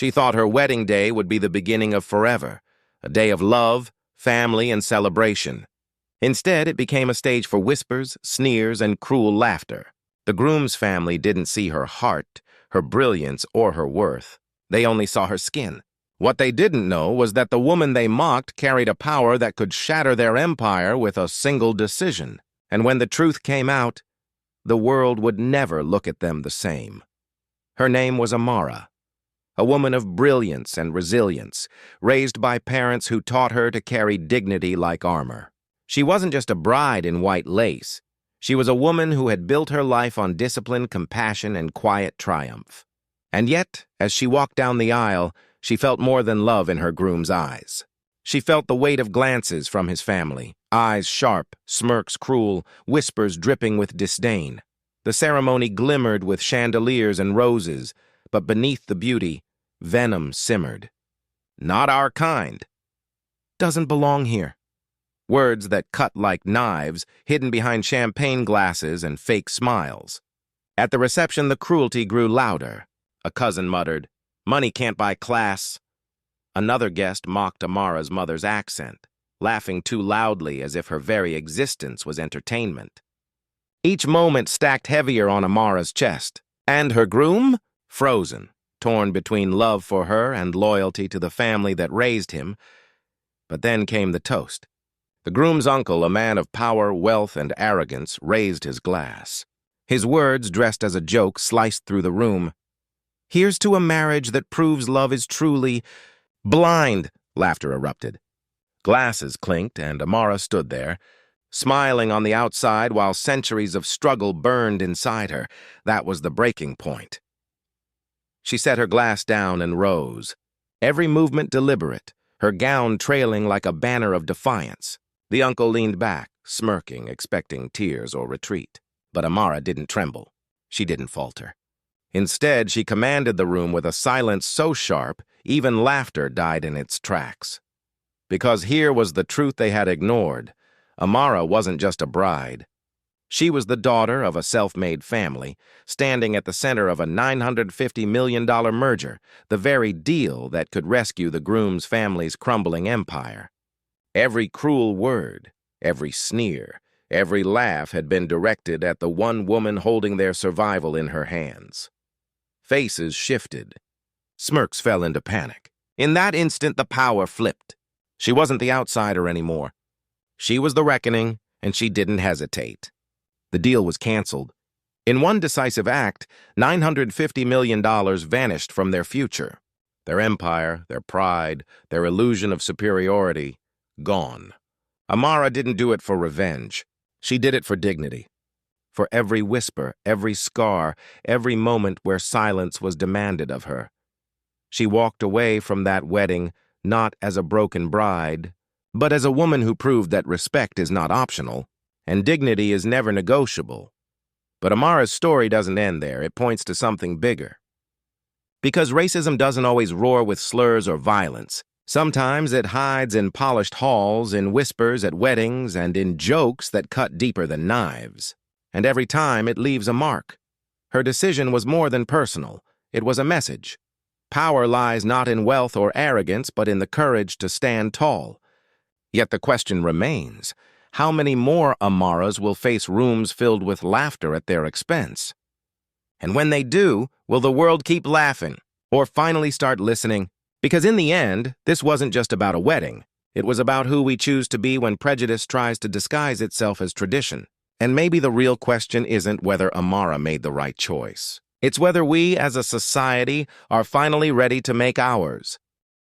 She thought her wedding day would be the beginning of forever, a day of love, family, and celebration. Instead, it became a stage for whispers, sneers, and cruel laughter. The groom's family didn't see her heart, her brilliance, or her worth. They only saw her skin. What they didn't know was that the woman they mocked carried a power that could shatter their empire with a single decision. And when the truth came out, the world would never look at them the same. Her name was Amara, a woman of brilliance and resilience, raised by parents who taught her to carry dignity like armor. She wasn't just a bride in white lace. She was a woman who had built her life on discipline, compassion, and quiet triumph. And yet, as she walked down the aisle, she felt more than love in her groom's eyes. She felt the weight of glances from his family, eyes sharp, smirks cruel, whispers dripping with disdain. The ceremony glimmered with chandeliers and roses, but beneath the beauty, venom simmered. Not our kind. Doesn't belong here. Words that cut like knives, hidden behind champagne glasses and fake smiles. At the reception, the cruelty grew louder. A cousin muttered, "Money can't buy class." Another guest mocked Amara's mother's accent, laughing too loudly as if her very existence was entertainment. Each moment stacked heavier on Amara's chest, and her groom, frozen, torn between love for her and loyalty to the family that raised him. But then came the toast. The groom's uncle, a man of power, wealth, and arrogance, raised his glass. His words, dressed as a joke, sliced through the room. "Here's to a marriage that proves love is truly..." "Blind!" Laughter erupted. Glasses clinked, and Amara stood there, smiling on the outside while centuries of struggle burned inside her. That was the breaking point. She set her glass down and rose, every movement deliberate, her gown trailing like a banner of defiance. The uncle leaned back, smirking, expecting tears or retreat. But Amara didn't tremble. She didn't falter. Instead, she commanded the room with a silence so sharp, even laughter died in its tracks. Because here was the truth they had ignored. Amara wasn't just a bride. She was the daughter of a self-made family, standing at the center of a $950 million merger, the very deal that could rescue the groom's family's crumbling empire. Every cruel word, every sneer, every laugh had been directed at the one woman holding their survival in her hands. Faces shifted. Smirks fell into panic. In that instant, the power flipped. She wasn't the outsider anymore. She was the reckoning, and she didn't hesitate. The deal was canceled. In one decisive act, $950 million vanished from their future. Their empire, their pride, their illusion of superiority, gone. Amara didn't do it for revenge. She did it for dignity. For every whisper, every scar, every moment where silence was demanded of her. She walked away from that wedding not as a broken bride, but as a woman who proved that respect is not optional, and dignity is never negotiable. But Amara's story doesn't end there. It points to something bigger. Because racism doesn't always roar with slurs or violence. Sometimes it hides in polished halls, in whispers at weddings, and in jokes that cut deeper than knives. And every time it leaves a mark. Her decision was more than personal. It was a message. Power lies not in wealth or arrogance, but in the courage to stand tall. Yet the question remains, how many more Amaras will face rooms filled with laughter at their expense? And when they do, will the world keep laughing, or finally start listening? Because in the end, this wasn't just about a wedding. It was about who we choose to be when prejudice tries to disguise itself as tradition. And maybe the real question isn't whether Amara made the right choice. It's whether we, as a society, are finally ready to make ours.